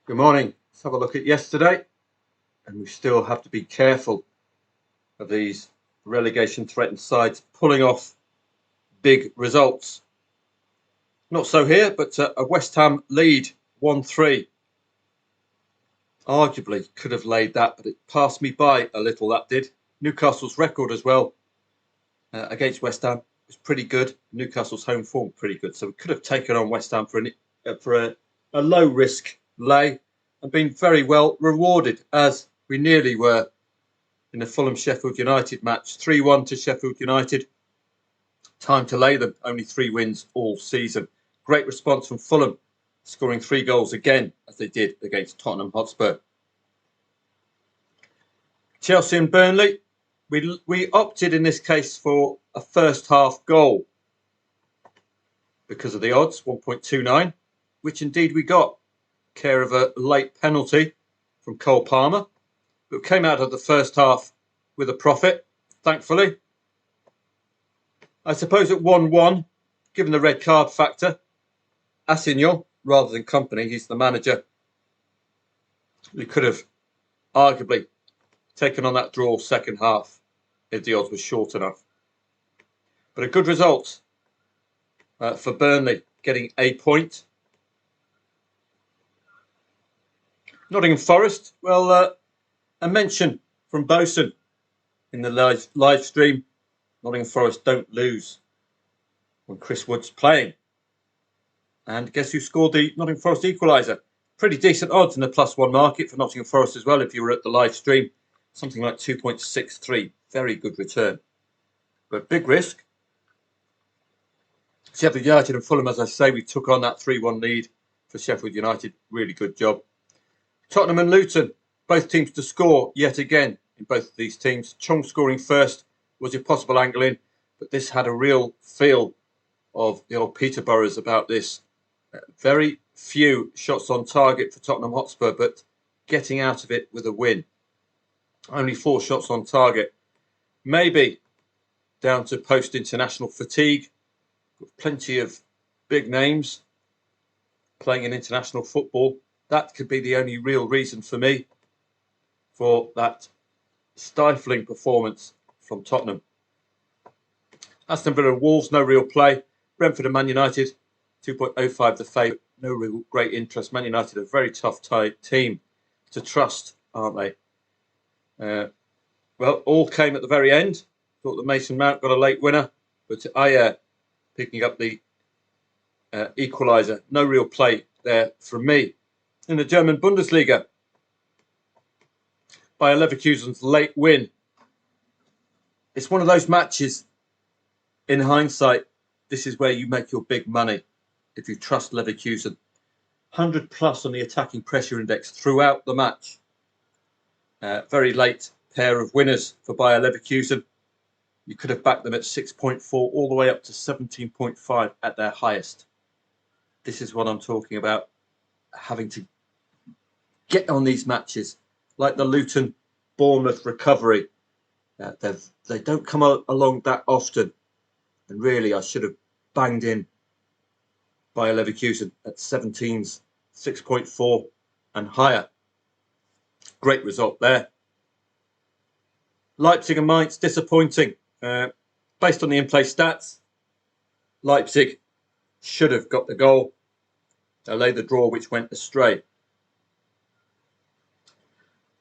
Good morning. Let's have a look at yesterday, and we still have to be careful of these relegation threatened sides pulling off big results. Not so here, but a West Ham lead 1-3. Arguably could have laid that, but it passed me by a little, that did. Newcastle's record as well against West Ham was pretty good. Newcastle's home form pretty good, so we could have taken on West Ham for a low risk lay and been very well rewarded, as we nearly were in the Fulham-Sheffield United match. 3-1 to Sheffield United. Time to lay them. Only 3 wins all season. Great response from Fulham, scoring 3 goals again, as they did against Tottenham Hotspur. Chelsea and Burnley. We opted in this case for a first half goal because of the odds, 1.29, which indeed we got. Care of a late penalty from Cole Palmer, but came out of the first half with a profit, thankfully. I suppose at 1-1, given the red card factor, Asenio rather than Kompany, he's the manager, we could have arguably taken on that draw second half if the odds were short enough. But a good result for Burnley, getting a point. Nottingham Forest, well, a mention from Bosun in the live stream. Nottingham Forest don't lose when Chris Wood's playing. And guess who scored the Nottingham Forest equaliser? Pretty decent odds in the +1 market for Nottingham Forest as well if you were at the live stream. Something like 2.63. Very good return. But big risk. Sheffield United and Fulham, as I say, we took on that 3-1 lead for Sheffield United. Really good job. Tottenham and Luton, both teams to score yet again in both of these teams. Chong scoring first was a possible angle in, but this had a real feel of the old Peterboroughs about this. Very few shots on target for Tottenham Hotspur, but getting out of it with a win. Only 4 shots on target. Maybe down to post-international fatigue. Plenty of big names playing in international football. That could be the only real reason for me for that stifling performance from Tottenham. Aston Villa and Wolves, no real play. Brentford and Man United, 2.05 the favourite. No real great interest. Man United, a very tough team to trust, aren't they? Well, all came at the very end. Thought that Mason Mount got a late winner, but Ayer picking up the equaliser. No real play there from me. In the German Bundesliga, Bayer Leverkusen's late win. It's one of those matches, in hindsight, this is where you make your big money if you trust Leverkusen. 100 plus on the attacking pressure index throughout the match. Very late pair of winners for Bayer Leverkusen. You could have backed them at 6.4 all the way up to 17.5 at their highest. This is what I'm talking about. Having to get on these matches, like the Luton Bournemouth recovery. They don't come along that often. And really, I should have banged in Bayer Leverkusen at 17s, 6.4 and higher. Great result there. Leipzig and Mainz, disappointing. Based on the in-play stats, Leipzig should have got the goal. They laid the draw, which went astray.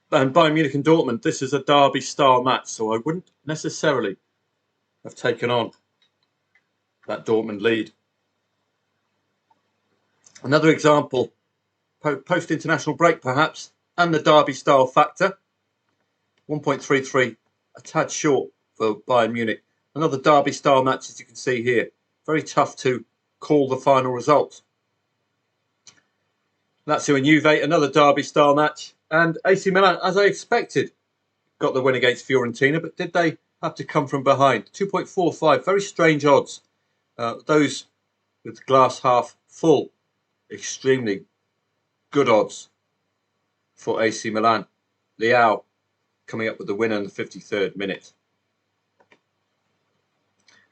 And Bayern Munich and Dortmund, this is a derby-style match, so I wouldn't necessarily have taken on that Dortmund lead. Another example, post-international break perhaps, and the derby-style factor. 1.33, a tad short for Bayern Munich. Another derby-style match, as you can see here. Very tough to call the final result. Lazio and Juve, another derby-style match. And AC Milan, as I expected, got the win against Fiorentina, but did they have to come from behind? 2.45, very strange odds. Those with glass half full, extremely good odds for AC Milan. Leao coming up with the winner in the 53rd minute.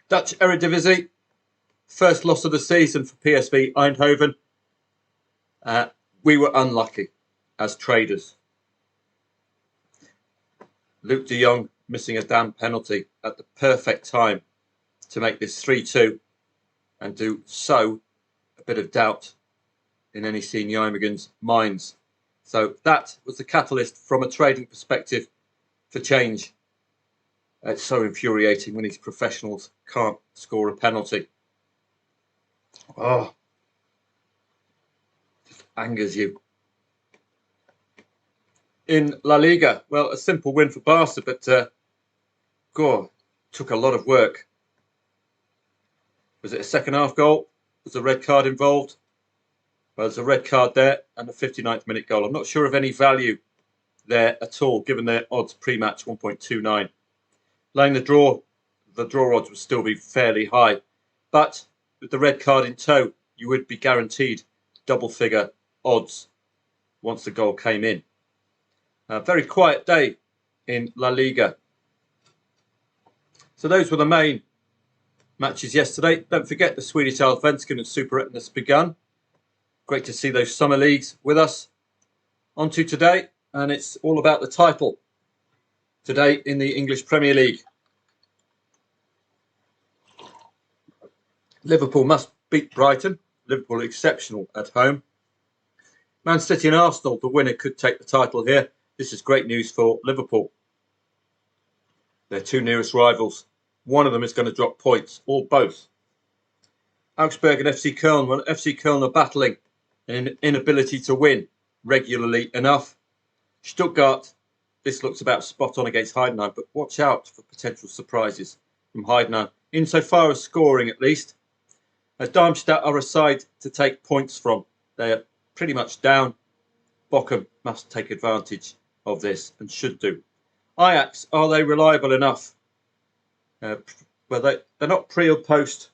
Dutch Eredivisie, first loss of the season for PSV Eindhoven. We were unlucky. as traders. Luke de Jong missing a damn penalty at the perfect time to make this 3-2 and do sow a bit of doubt in any Seen Nijmegen's minds. So that was the catalyst from a trading perspective for change. It's so infuriating when these professionals can't score a penalty. Oh, just angers you. In La Liga, well, a simple win for Barca, but took a lot of work. Was it a second half goal? Was a red card involved? Well, there's a red card there and a 59th minute goal. I'm not sure of any value there at all, given their odds pre-match 1.29. Laying the draw odds would still be fairly high. But with the red card in tow, you would be guaranteed double figure odds once the goal came in. A very quiet day in La Liga. So those were the main matches yesterday. Don't forget the Swedish Allsvenskan and Superettan has begun. Great to see those summer leagues with us. On to today, and it's all about the title. Today in the English Premier League. Liverpool must beat Brighton. Liverpool exceptional at home. Man City and Arsenal, the winner could take the title here. This is great news for Liverpool. Their two nearest rivals. One of them is going to drop points, or both. Augsburg and FC Köln. Well, FC Köln are battling an inability to win regularly enough. Stuttgart, this looks about spot on against Heidenheim, but watch out for potential surprises from Heidenheim, insofar as scoring at least. As Darmstadt are a side to take points from. They are pretty much down. Bochum must take advantage of this and should do. Ajax, are they reliable enough? Well, they're not pre or post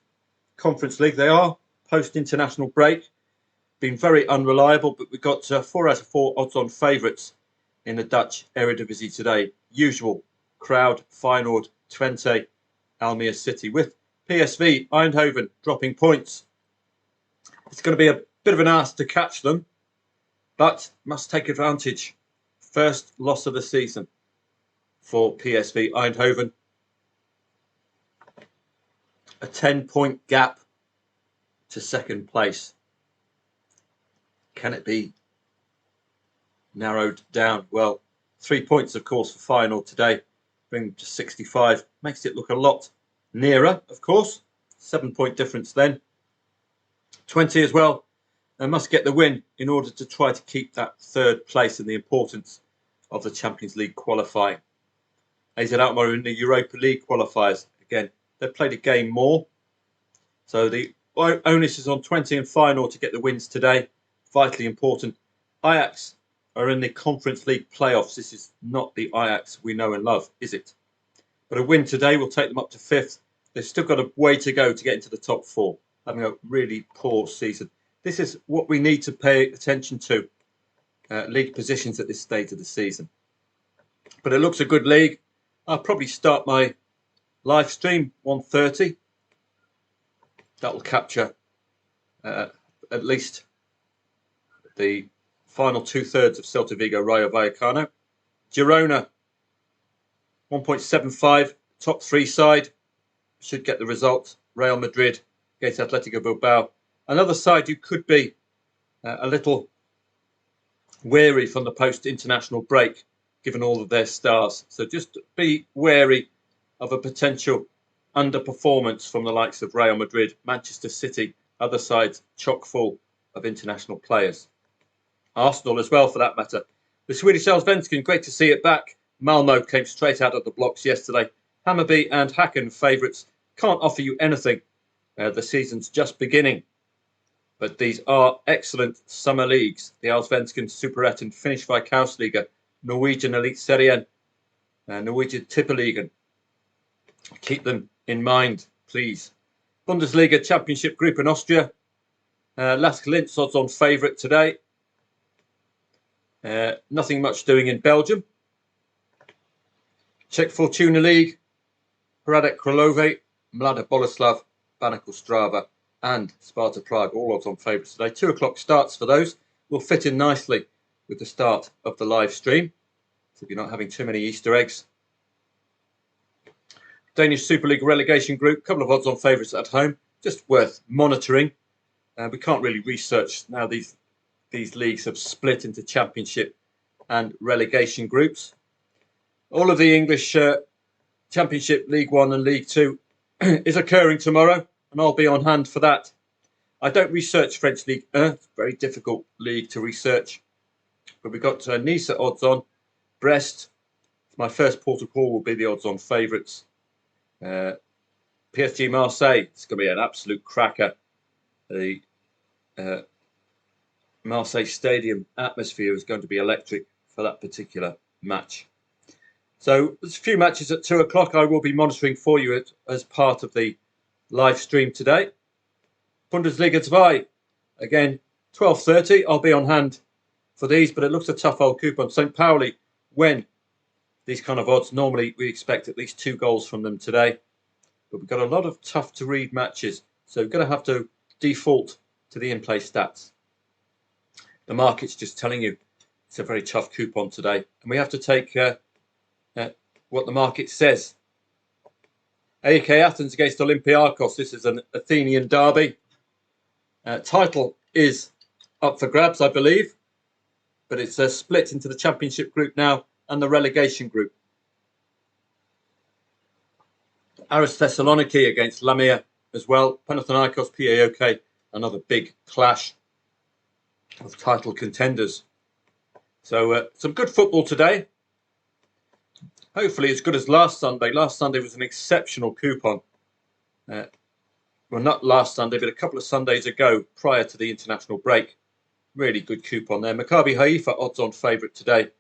Conference League. They are post international break. Been very unreliable, but we've got 4 out of 4 odds-on favourites in the Dutch Eredivisie today. Usual crowd, Feyenoord, Twente, Almere City, with PSV Eindhoven dropping points. It's going to be a bit of an ask to catch them, but must take advantage. First loss of the season for PSV Eindhoven. A 10-point gap to second place. Can it be narrowed down? Well, 3 points, of course, for Feyenoord today. Bring them to 65. Makes it look a lot nearer, of course. 7-point difference then. 20 as well. They must get the win in order to try to keep that third place and the importance of the Champions League qualifying. AZ Alkmaar are in the Europa League qualifiers. Again, they've played a game more. So the onus is on 20 and Feyenoord to get the wins today. Vitally important. Ajax are in the Conference League playoffs. This is not the Ajax we know and love, is it? But a win today will take them up to 5th. They've still got a way to go to get into the top 4, having a really poor season. This is what we need to pay attention to, league positions at this stage of the season. But it looks a good league. I'll probably start my live stream 1:30. That will capture at least the final 2/3 of Celta Vigo Rayo Vallecano. Girona 1.75, top 3 side, should get the result. Real Madrid against Atletico Bilbao. Another side you could be a little wary from the post-international break, given all of their stars. So just be wary of a potential underperformance from the likes of Real Madrid, Manchester City, other sides chock full of international players. Arsenal as well, for that matter. The Swedish Allsvenskan, great to see it back. Malmo came straight out of the blocks yesterday. Hammarby and Häcken favourites can't offer you anything. The season's just beginning. But these are excellent summer leagues. The Allsvenskan, Superettan, Finnish Veikkausliiga, Norwegian Elite Serien, Norwegian Tippeligaen. Keep them in mind, please. Bundesliga Championship group in Austria. Lask Linz odds on favourite today. Nothing much doing in Belgium. Czech Fortuna League. Hradec Králové, Mladá Boleslav, Baník Ostrava and Sparta Prague, all odds on favourites today. 2 o'clock starts for those. Will fit in nicely with the start of the live stream. So if you're not having too many Easter eggs. Danish Super League relegation group, couple of odds on favourites at home, just worth monitoring. We can't really research now. These leagues have split into Championship and relegation groups. All of the English Championship, League One and League Two is occurring tomorrow, and I'll be on hand for that. I don't research French League 1. It's a very difficult league to research. But we've got Nice odds on. Brest, my first port of call will be the odds on favourites. PSG Marseille, it's going to be an absolute cracker. The Marseille Stadium atmosphere is going to be electric for that particular match. So there's a few matches at 2 o'clock I will be monitoring for you as part of the live stream today. Bundesliga 2, again, 12:30. I'll be on hand for these, but it looks a tough old coupon. St. Pauli, when these kind of odds, normally we expect at least 2 goals from them today. But we've got a lot of tough to read matches, so we're going to have to default to the in-play stats. The market's just telling you it's a very tough coupon today, and we have to take what the market says. AEK Athens against Olympiakos. This is an Athenian derby. Title is up for grabs, I believe, but it's split into the Championship group now and the relegation group. Aris Thessaloniki against Lamia as well. Panathinaikos, PAOK, another big clash of title contenders. So some good football today. Hopefully as good as last Sunday. Last Sunday was an exceptional coupon. Well, not last Sunday, but a couple of Sundays ago, prior to the international break. Really good coupon there. Maccabi Haifa odds on favourite today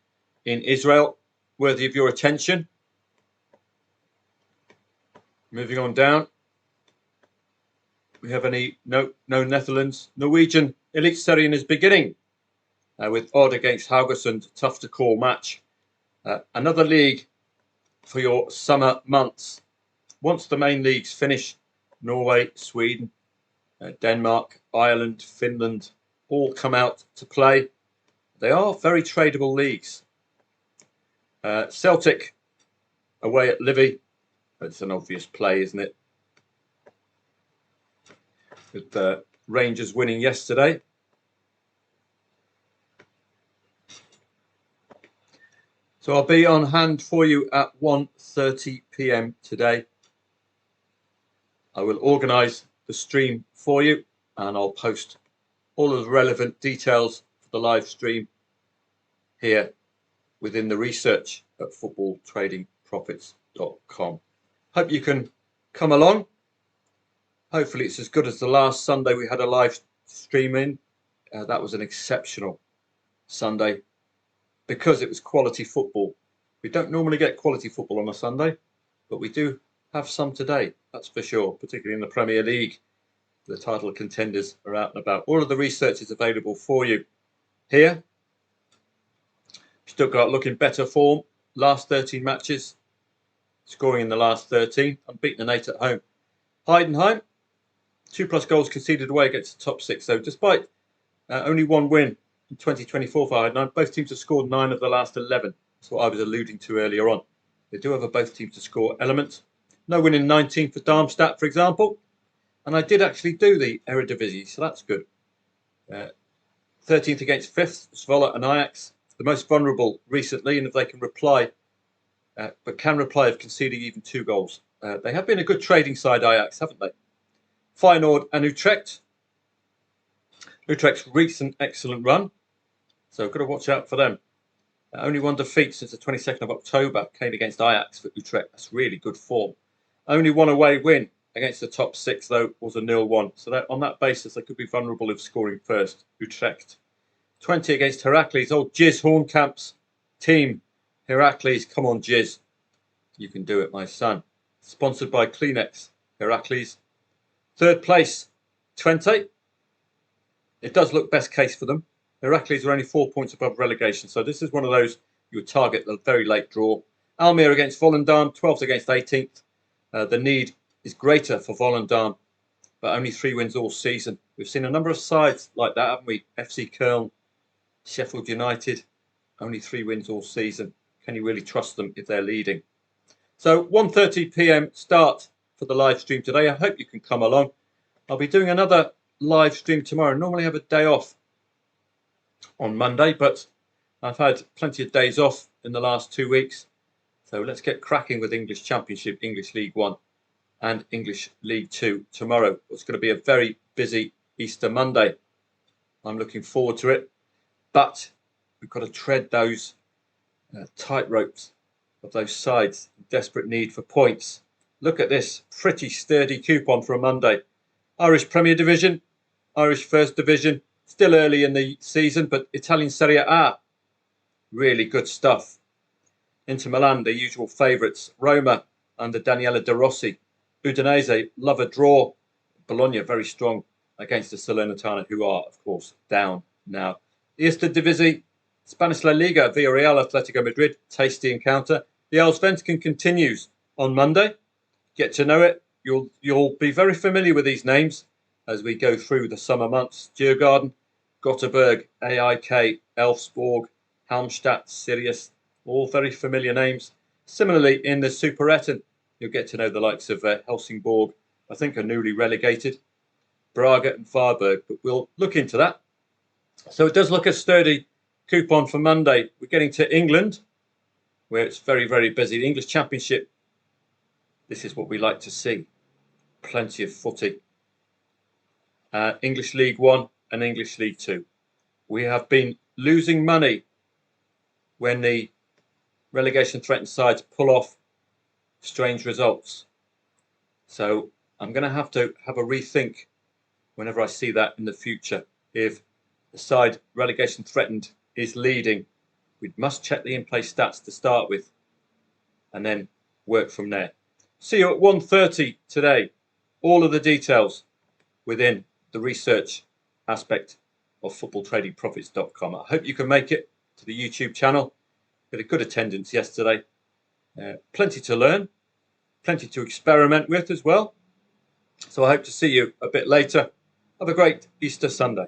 in Israel. Worthy of your attention. Moving on down. We have no Netherlands. Norwegian Eliteserien is beginning with Odd against Haugesund. Tough to call match. Another league for your summer months. Once the main leagues finish, Norway, Sweden, Denmark, Ireland, Finland all come out to play. They are very tradable leagues. Celtic away at Livy. It's an obvious play, isn't it? With Rangers winning yesterday. So I'll be on hand for you at 1:30 p.m. today. I will organise the stream for you, and I'll post all of the relevant details for the live stream here within the research at footballtradingprofits.com. Hope you can come along. Hopefully it's as good as the last Sunday we had a live stream in. That was an exceptional Sunday because it was quality football. We don't normally get quality football on a Sunday, but we do have some today, that's for sure, particularly in the Premier League. The title contenders are out and about. All of the research is available for you here. Stuttgart looking better form. Last 13 matches, scoring in the last 13. Unbeaten and 8 at home. Heidenheim, 2+ goals conceded away against the top 6. So despite only one win in 2024 for Heidenheim, both teams have scored 9 of the last 11. That's what I was alluding to earlier on. They do have a both teams to score element. No win in 19 for Darmstadt, for example. And I did actually do the Eredivisie, so that's good. 13th against 5th, Zwolle and Ajax. The most vulnerable recently, and if they can reply, but can reply of conceding even 2 goals. They have been a good trading side, Ajax, haven't they? Feyenoord and Utrecht. Utrecht's recent excellent run, so got to watch out for them. Only one defeat since the 22nd of October came against Ajax for Utrecht. That's really good form. Only one away win against the top 6, though, was a 0-1. So that, on that basis, they could be vulnerable of scoring first. Utrecht. 20 against Heracles. Old Jizz Hornkamp's team. Heracles, come on, Jizz. You can do it, my son. Sponsored by Kleenex. Heracles. 3rd place, Twente. It does look best case for them. Heracles are only 4 points above relegation. So this is one of those you would target the very late draw. Almere against Volendam. 12th against 18th. The need is greater for Volendam, but only 3 wins all season. We've seen a number of sides like that, haven't we? FC Köln, Sheffield United, only 3 wins all season. Can you really trust them if they're leading? So 1:30 p.m. start for the live stream today. I hope you can come along. I'll be doing another live stream tomorrow. I normally have a day off on Monday, but I've had plenty of days off in the last 2 weeks. So let's get cracking with English Championship, English League One and English League Two tomorrow. It's going to be a very busy Easter Monday. I'm looking forward to it, but we've got to tread those tight ropes of those sides in desperate need for points. Look at this pretty sturdy coupon for a Monday. Irish Premier Division, Irish First Division, still early in the season, but Italian Serie A, really good stuff. Inter Milan, the usual favourites. Roma under Daniele De Rossi. Udinese, love a draw. Bologna, very strong against the Salernitana, who are, of course, down now. Eerste Divisie, Spanish La Liga, Villarreal, Atletico Madrid, tasty encounter. The Allsvenskan continues on Monday. Get to know it. You'll be very familiar with these names as we go through the summer months. Djurgården, Gothenburg, AIK, Elfsborg, Halmstad, Sirius, all very familiar names. Similarly, in the Superettan, you'll get to know the likes of Helsingborg, I think are newly relegated, Braga and Varberg, but we'll look into that. So it does look a sturdy coupon for Monday. We're getting to England, where it's very, very busy. The English Championship, this is what we like to see. Plenty of footy. English League One and English League Two. We have been losing money when the relegation threatened sides pull off strange results. So I'm going to have a rethink whenever I see that in the future. If the side relegation threatened is leading, we must check the in-play stats to start with and then work from there. See you at 1:30 today. All of the details within the research aspect of footballtradingprofits.com. I hope you can make it to the YouTube channel. We had a good attendance yesterday. Plenty to learn, plenty to experiment with as well. So I hope to see you a bit later. Have a great Easter Sunday.